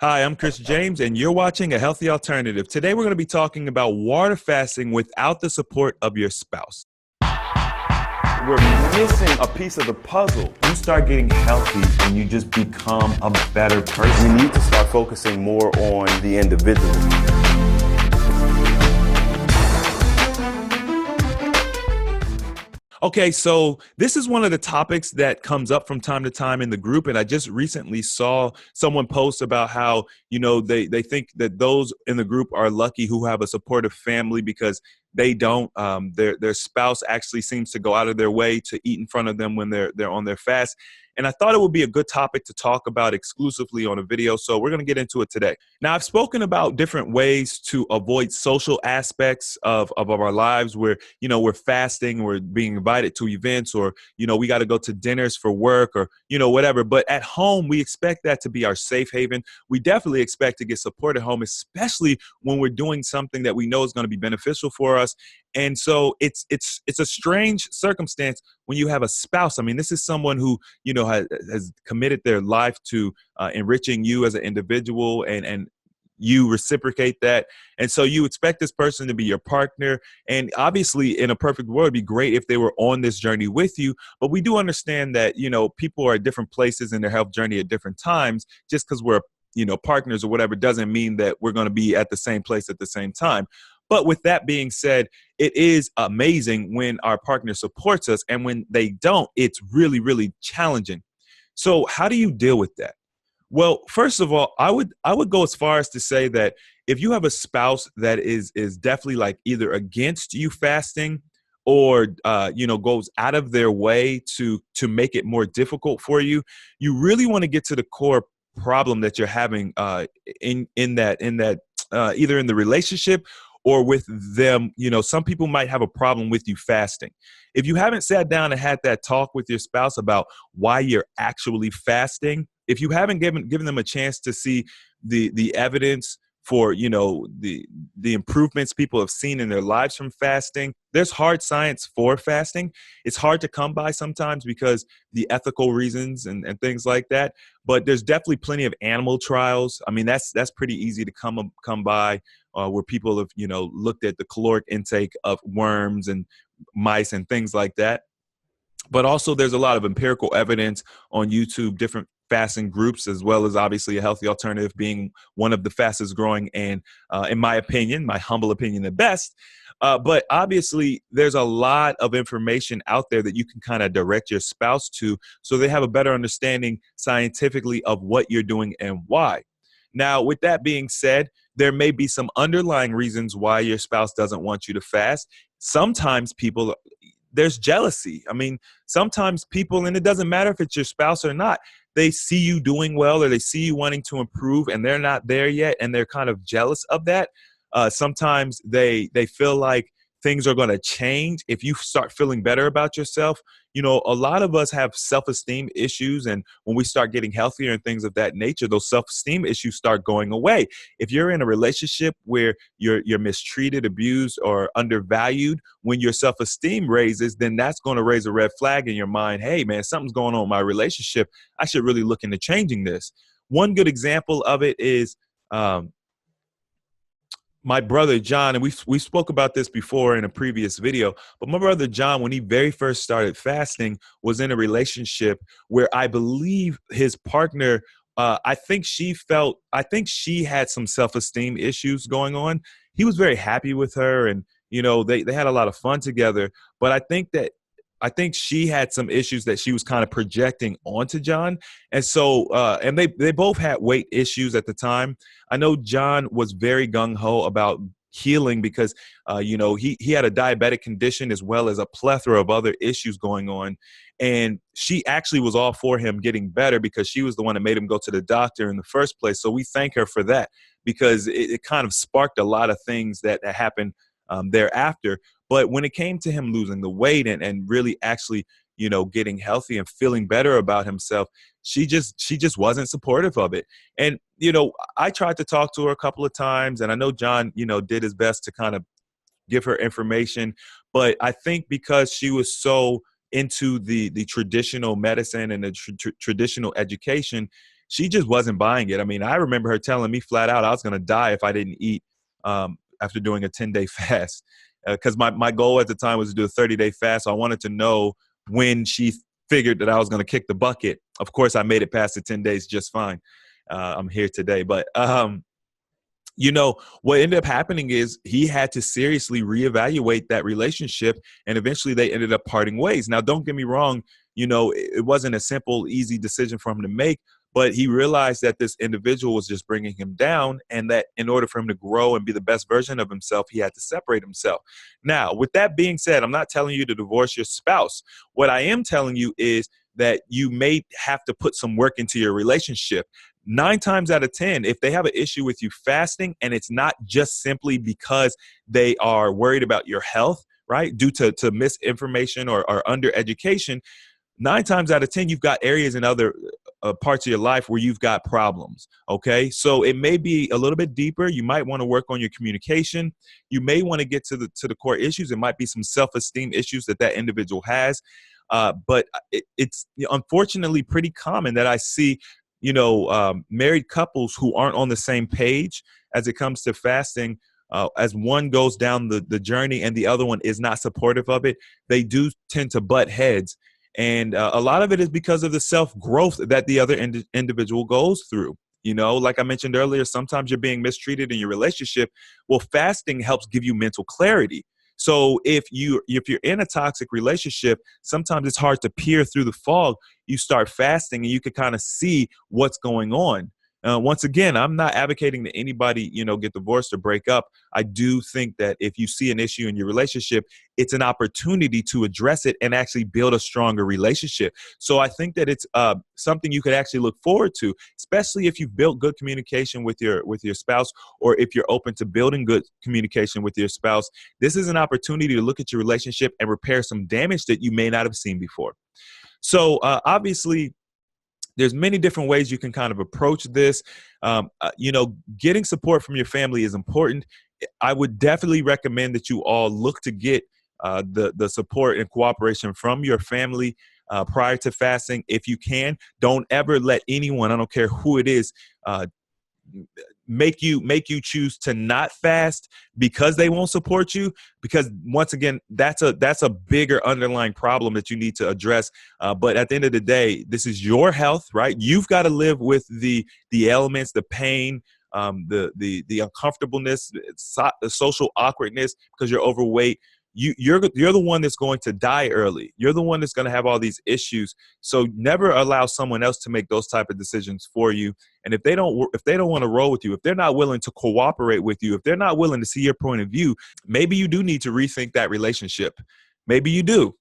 Hi, I'm Chris James, and you're watching A Healthy Alternative. Today, we're going to be talking about water fasting without the support of your spouse. We're missing a piece of the puzzle. You start getting healthy and you just become a better person. We need to start focusing more on the individual. Okay, so this is one of the topics that comes up from time to time in the group, and I just recently saw someone post about how, they think that those in the group are lucky who have a supportive family because they don't. Their spouse actually seems to go out of their way to eat in front of them when they're on their fast. And I thought it would be a good topic to talk about exclusively on a video, so we're going to get into it today. Now, I've spoken about different ways to avoid social aspects of our lives where, we're fasting, we're being invited to events, or, we got to go to dinners for work or, whatever. But at home, we expect that to be our safe haven. We definitely expect to get support at home, especially when we're doing something that we know is going to be beneficial for us. And so it's a strange circumstance when you have a spouse. I mean, this is someone who, has committed their life to enriching you as an individual, and you reciprocate that. And so you expect this person to be your partner. And obviously, in a perfect world, it'd be great if they were on this journey with you. But we do understand that, people are at different places in their health journey at different times. Just because we're, partners or whatever doesn't mean that we're going to be at the same place at the same time. But with that being said, it is amazing when our partner supports us, and when they don't, it's really, really challenging. So how do you deal with that? Well, first of all, I would go as far as to say that if you have a spouse that is definitely like either against you fasting or goes out of their way to make it more difficult for you, you really want to get to the core problem that you're having in that either in the relationship or with them. Some people might have a problem with you fasting. If you haven't sat down and had that talk with your spouse about why you're actually fasting, if you haven't given them a chance to see the evidence for, the improvements people have seen in their lives from fasting, there's hard science for fasting. It's hard to come by sometimes because the ethical reasons and things like that. But there's definitely plenty of animal trials. I mean, that's pretty easy to come by, where people have, looked at the caloric intake of worms and mice and things like that. But also there's a lot of empirical evidence on YouTube, different fasting groups, as well as obviously A Healthy Alternative being one of the fastest growing and, in my opinion, my humble opinion at best. But obviously there's a lot of information out there that you can kind of direct your spouse to so they have a better understanding scientifically of what you're doing and why. Now, with that being said, there may be some underlying reasons why your spouse doesn't want you to fast. Sometimes there's jealousy. I mean, sometimes people, and it doesn't matter if it's your spouse or not, they see you doing well or they see you wanting to improve and they're not there yet, and they're kind of jealous of that. Sometimes they feel like things are going to change if you start feeling better about yourself. A lot of us have self-esteem issues, and when we start getting healthier and things of that nature, those self-esteem issues start going away. If you're in a relationship where you're mistreated, abused, or undervalued, when your self-esteem raises, then that's going to raise a red flag in your mind. Hey, man, something's going on in my relationship. I should really look into changing this. One good example of it is my brother John, and we spoke about this before in a previous video, but my brother John, when he very first started fasting, was in a relationship where I believe his partner, I think she had some self-esteem issues going on. He was very happy with her, and they had a lot of fun together, but I think she had some issues that she was kind of projecting onto John. And so, and they both had weight issues at the time. I know John was very gung-ho about healing because, he had a diabetic condition as well as a plethora of other issues going on. And she actually was all for him getting better because she was the one that made him go to the doctor in the first place. So we thank her for that because it kind of sparked a lot of things that happened thereafter. But when it came to him losing the weight and really actually, getting healthy and feeling better about himself, she just wasn't supportive of it. And, I tried to talk to her a couple of times, and I know John, did his best to kind of give her information. But I think because she was so into the traditional medicine and the traditional education, she just wasn't buying it. I mean, I remember her telling me flat out I was going to die if I didn't eat after doing a 10-day fast. Because my goal at the time was to do a 30-day fast. So I wanted to know when she figured that I was going to kick the bucket. Of course, I made it past the 10 days just fine. I'm here today. But, what ended up happening is he had to seriously reevaluate that relationship, and eventually they ended up parting ways. Now, don't get me wrong, it wasn't a simple, easy decision for him to make, but he realized that this individual was just bringing him down, and that in order for him to grow and be the best version of himself, he had to separate himself. Now, with that being said, I'm not telling you to divorce your spouse. What I am telling you is that you may have to put some work into your relationship. 9 times out of 10, if they have an issue with you fasting, and it's not just simply because they are worried about your health, right, due to misinformation or undereducation, 9 times out of 10, you've got areas in other parts of your life where you've got problems. Okay. So it may be a little bit deeper. You might want to work on your communication. You may want to get to the core issues. It might be some self-esteem issues that individual has. But it's unfortunately pretty common that I see, married couples who aren't on the same page as it comes to fasting. As one goes down the journey and the other one is not supportive of it, they do tend to butt heads. And a lot of it is because of the self-growth that the other individual goes through. Like I mentioned earlier, sometimes you're being mistreated in your relationship. Well, fasting helps give you mental clarity. So if you're in a toxic relationship, sometimes it's hard to peer through the fog. You start fasting and you can kind of see what's going on. Once again, I'm not advocating that anybody, get divorced or break up. I do think that if you see an issue in your relationship, it's an opportunity to address it and actually build a stronger relationship. So I think that it's something you could actually look forward to, especially if you've built good communication with your spouse, or if you're open to building good communication with your spouse. This is an opportunity to look at your relationship and repair some damage that you may not have seen before. So obviously, there's many different ways you can kind of approach this. Getting support from your family is important. I would definitely recommend that you all look to get the support and cooperation from your family prior to fasting. If you can, don't ever let anyone, I don't care who it is, make you choose to not fast because they won't support you, because once again, that's a bigger underlying problem that you need to address. But at the end of the day, this is your health, right? You've got to live with the elements, the pain, the uncomfortableness, the social awkwardness because you're overweight. You're the one that's going to die early. You're the one that's going to have all these issues. So never allow someone else to make those type of decisions for you. And if they don't want to roll with you, if they're not willing to cooperate with you, if they're not willing to see your point of view, maybe you do need to rethink that relationship. Maybe you do,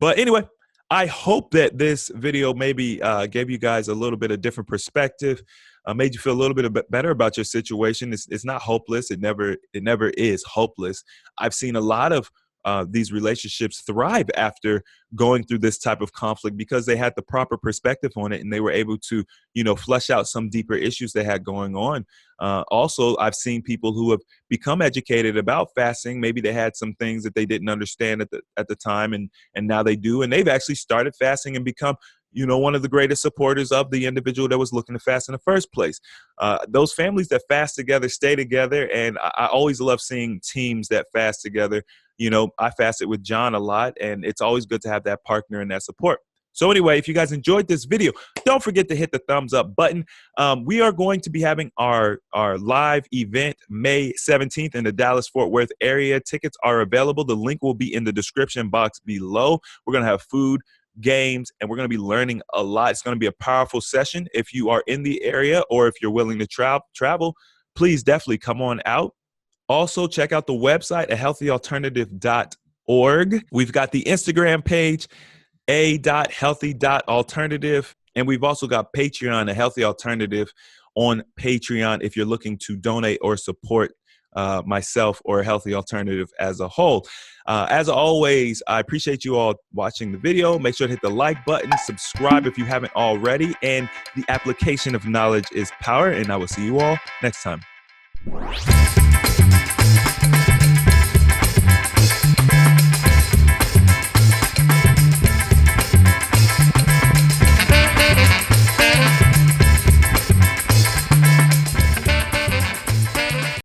But anyway, I hope that this video maybe gave you guys a little bit of different perspective, made you feel a little bit better about your situation. It's not hopeless. It never is hopeless. I've seen a lot of these relationships thrive after going through this type of conflict because they had the proper perspective on it and they were able to, flush out some deeper issues they had going on. Also, I've seen people who have become educated about fasting. Maybe they had some things that they didn't understand at the time, and now they do, and they've actually started fasting and become one of the greatest supporters of the individual that was looking to fast in the first place. Those families that fast together stay together, and I always love seeing teams that fast together. I fasted with John a lot, and it's always good to have that partner and that support. So anyway, if you guys enjoyed this video, don't forget to hit the thumbs up button. We are going to be having our live event May 17th in the Dallas-Fort Worth area. Tickets are available. The link will be in the description box below. We're going to have food, games, and we're going to be learning a lot. It's going to be a powerful session. If you are in the area or if you're willing to travel, please definitely come on out. Also, check out the website at healthyalternative.org. We've got the Instagram page, a.healthy.alternative. And we've also got Patreon, a Healthy Alternative on Patreon if you're looking to donate or support myself or a Healthy Alternative as a whole. As always, I appreciate you all watching the video. Make sure to hit the like button, subscribe if you haven't already, and the application of knowledge is power. And I will see you all next time.